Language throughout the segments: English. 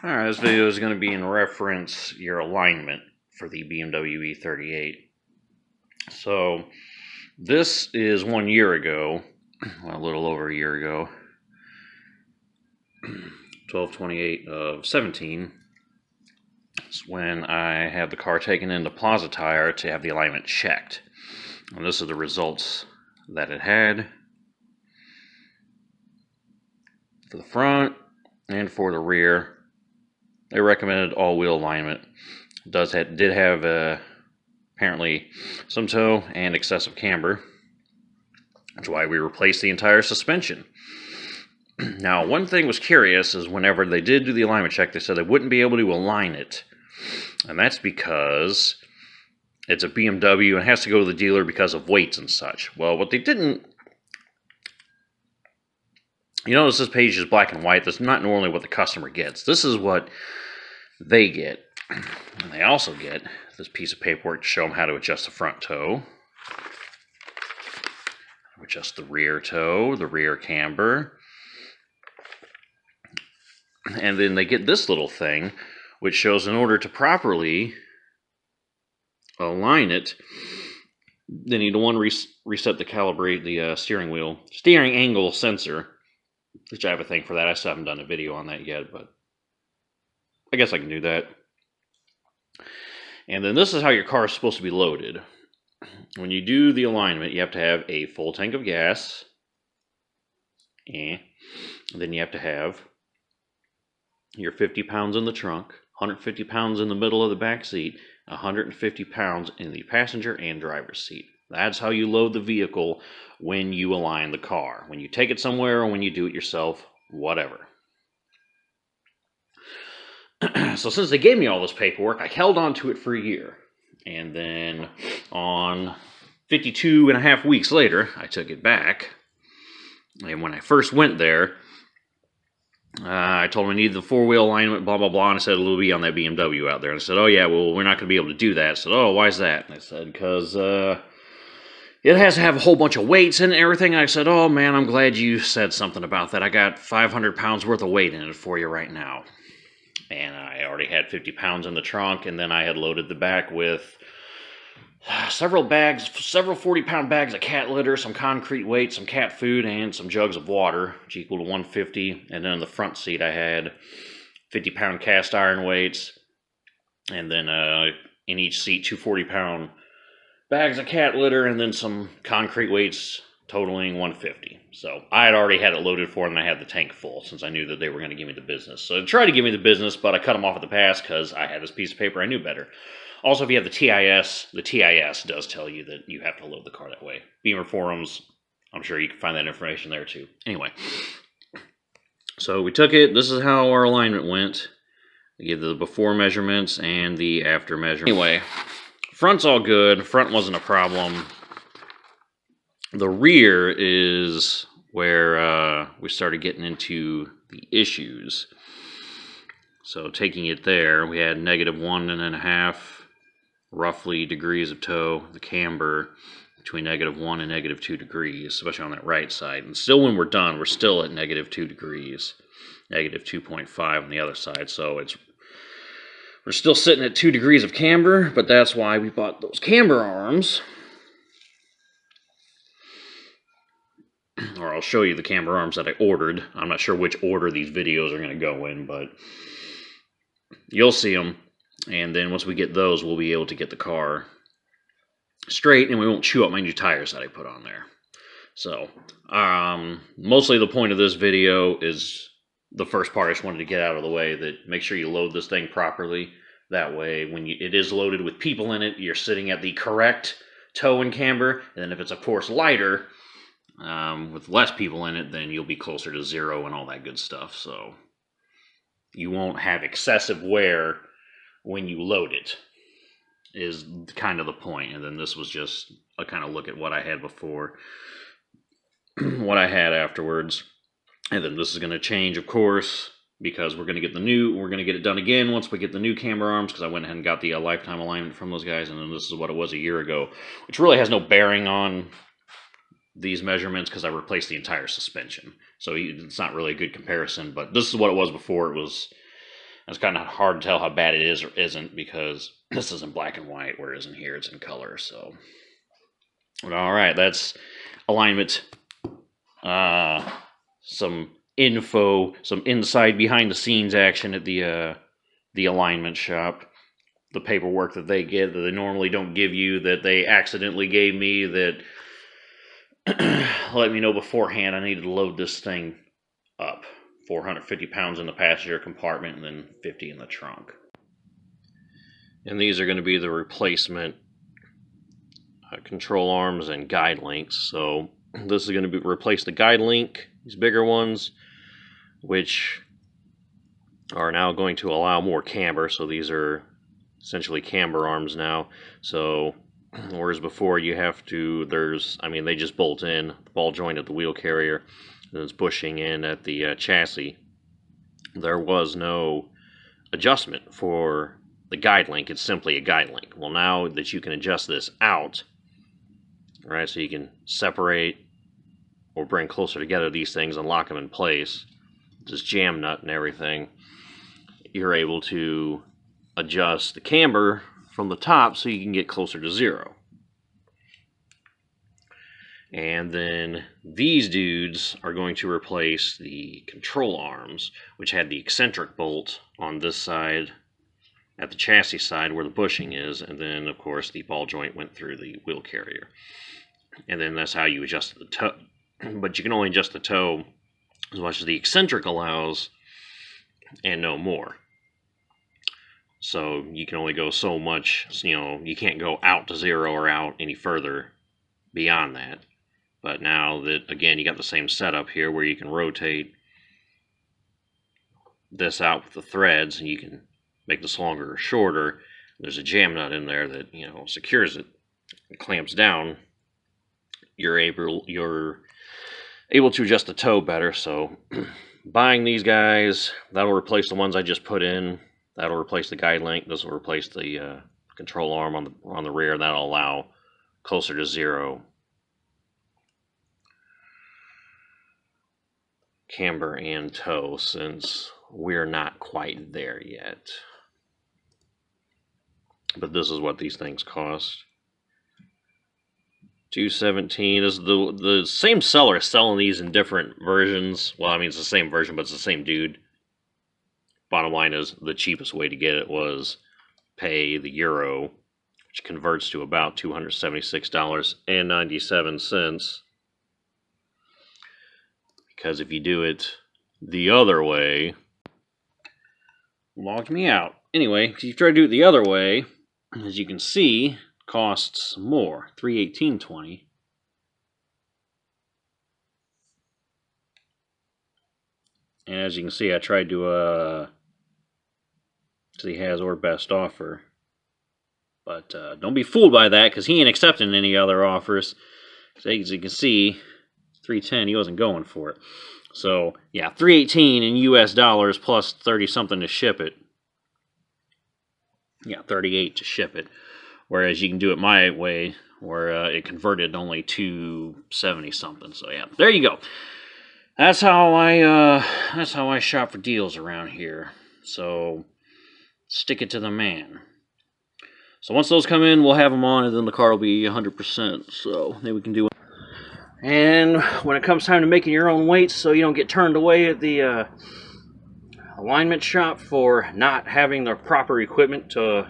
Alright, this video is going to be in reference your alignment for the BMW e38. So, this is 1 year ago, well, a little over a year ago, 12/28 of 17. It's when I had the car taken into Plaza Tire to have the alignment checked. And this is the results that it had for the front and for the rear. They recommended all-wheel alignment. It did have apparently some toe and excessive camber. That's why we replaced the entire suspension. Now, one thing was curious is whenever they did do the alignment check, they said they wouldn't be able to align it. And that's because it's a BMW and it has to go to the dealer because of weights and such. Well, what they didn't... You notice this page is black and white. That's not normally what the customer gets. This is what they get. And they also get this piece of paperwork to show them how to adjust the front toe, adjust the rear toe, the rear camber. And then they get this little thing, which shows in order to properly align it, they need to reset the calibrate the steering angle sensor, which I have a thing for that. I still haven't done a video on that yet, but I guess I can do that. And then this is how your car is supposed to be loaded. When you do the alignment, you have to have a full tank of gas. And then you have to have your 50 pounds in the trunk, 150 pounds in the middle of the back seat, 150 pounds in the passenger and driver's seat. That's how you load the vehicle when you align the car. When you take it somewhere or when you do it yourself, whatever. So since they gave me all this paperwork, I held on to it for a year. And then on 52 and a half weeks later, I took it back. And when I first went there, I told them I needed the four-wheel alignment, blah, blah, blah. And I said, it'll be on that BMW out there. And I said, oh, yeah, well, we're not going to be able to do that. I said, oh, why is that? And I said, because it has to have a whole bunch of weights in it and everything. And I said, oh, man, I'm glad you said something about that. I got 500 pounds worth of weight in it for you right now. And I already had 50 pounds in the trunk, and then I had loaded the back with several 40-pound bags of cat litter, some concrete weight, some cat food, and some jugs of water, which equal to 150. And then in the front seat, I had 50-pound cast iron weights, and then in each seat, 2 40-pound bags of cat litter, and then some concrete weights totaling 150. So I had already had it loaded for them, and I had the tank full since I knew that they were going to give me the business. So they tried to give me the business, but I cut them off at the pass because I had this piece of paper I knew better. Also, if you have the TIS does tell you that you have to load the car that way. Beamer forums, I'm sure you can find that information there too. Anyway, so we took it. This is how our alignment went. We gave the before measurements and the after measurements. Anyway, front's all good. Front wasn't a problem. The rear is where we started getting into the issues. So taking it there, we had -1.5 roughly degrees of toe, the camber between -1 and -2 degrees, especially on that right side. And still when we're done, we're still at -2 degrees, -2.5 on the other side. So we're still sitting at 2 degrees of camber, but that's why we bought those camber arms. Or I'll show you the camber arms that I ordered. I'm not sure which order these videos are going to go in, but you'll see them. And then once we get those, we'll be able to get the car straight, and we won't chew up my new tires that I put on there. So, mostly the point of this video is the first part I just wanted to get out of the way, that make sure you load this thing properly. That way, when it is loaded with people in it, you're sitting at the correct toe and camber. And then if it's, of course, lighter, with less people in it, then you'll be closer to zero and all that good stuff. So you won't have excessive wear when you load it, is kind of the point. And then this was just a kind of look at what I had before, what I had afterwards. And then this is going to change, of course, because we're going to get it done again once we get the new camber arms, because I went ahead and got the lifetime alignment from those guys. And then this is what it was a year ago, which really has no bearing on these measurements because I replaced the entire suspension. So it's not really a good comparison, but this is what it was before. It was It's kind of hard to tell how bad it is or isn't because this is in black and white, whereas in here it's in color. So, but all right, that's alignment. Some info, some inside behind the scenes action at the alignment shop. The paperwork that they get that they normally don't give you, that they accidentally gave me, that let me know beforehand I needed to load this thing up. 450 pounds in the passenger compartment and then 50 in the trunk. And these are going to be the replacement control arms and guide links. So this is going to replace the guide link, these bigger ones, which are now going to allow more camber. So these are essentially camber arms now. So whereas before you have to, they just bolt in the ball joint at the wheel carrier, and it's bushing in at the chassis. There was no adjustment for the guide link. It's simply a guide link. Well, now that you can adjust this out, right, so you can separate or bring closer together these things and lock them in place, this jam nut and everything, you're able to adjust the camber from the top so you can get closer to zero. And then these dudes are going to replace the control arms, which had the eccentric bolt on this side at the chassis side where the bushing is, and then of course the ball joint went through the wheel carrier. And then that's how you adjust the toe. But you can only adjust the toe as much as the eccentric allows and no more. So you can only go so much, you can't go out to zero or out any further beyond that. But now that, again, you got the same setup here where you can rotate this out with the threads and you can make this longer or shorter. There's a jam nut in there that, secures it. It clamps down. You're able to adjust the toe better. So buying these guys, that'll replace the ones I just put in. That'll replace the guide link. This will replace the control arm on the rear. That'll allow closer to zero camber and toe, since we're not quite there yet. But this is what these things cost. $217 is the same seller selling these in different versions. Well, I mean, it's the same version, but it's the same dude. Bottom line is, the cheapest way to get it was pay the euro, which converts to about $276.97. Because if you do it the other way, logged me out. Anyway, if you try to do it the other way, as you can see, costs more, $318.20. And as you can see, I tried to see has or best offer, but don't be fooled by that, because he ain't accepting any other offers. So as you can see, $310, he wasn't going for it. So yeah, $318 in US dollars plus 30 something to ship it. Yeah, 38 to ship it. Whereas you can do it my way, where it converted only $270 something. So yeah, there you go. That's how I shop for deals around here. So stick it to the man. So once those come in, we'll have them on, and then the car will be 100%. So then we can do it. And when it comes time to making your own weights, so you don't get turned away at the alignment shop for not having the proper equipment to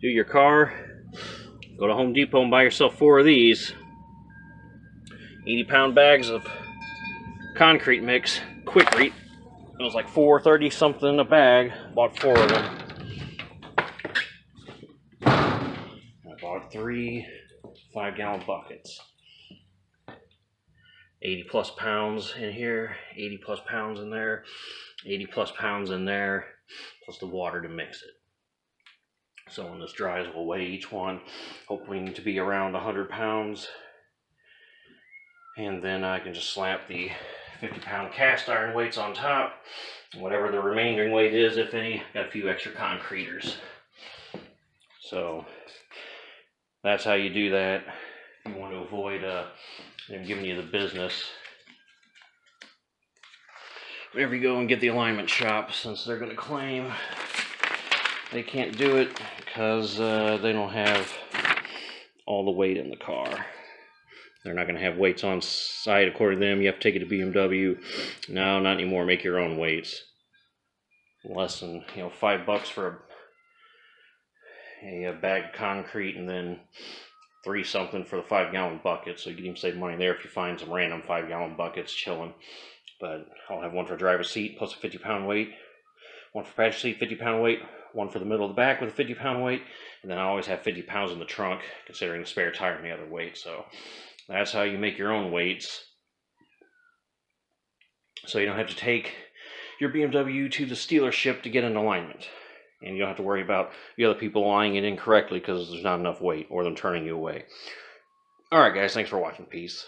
do your car, go to Home Depot and buy yourself 4 of these 80-pound bags of concrete mix, Quikrete. It was like $4.30 something a bag. Bought 4 of them. I bought 3 5-gallon buckets. 80 plus pounds in here, 80 plus pounds in there, 80 plus pounds in there, plus the water to mix it. So when this dries, we'll weigh each one, hoping to be around 100 pounds. And then I can just slap the 50-pound cast iron weights on top, whatever the remaining weight is, if any. Got a few extra concreters. So that's how you do that. If you want to avoid them giving you the business. whenever you go and get the alignment shop, since they're going to claim they can't do it because they don't have all the weight in the car. They're not going to have weights on site according to them. You have to take it to BMW. No, not anymore. Make your own weights. Less than, $5 for a bag of concrete, and then $3 something for the 5-gallon bucket. So you can even save money there if you find some random 5-gallon buckets chilling. But I'll have one for the driver's seat plus a 50-pound weight, one for passenger seat, 50-pound weight, one for the middle of the back with a 50-pound weight, and then I always have 50 pounds in the trunk, considering the spare tire and the other weight. So that's how you make your own weights. So you don't have to take your BMW to the dealership to get an alignment. And you don't have to worry about the other people aligning it incorrectly because there's not enough weight or them turning you away. Alright guys, thanks for watching. Peace.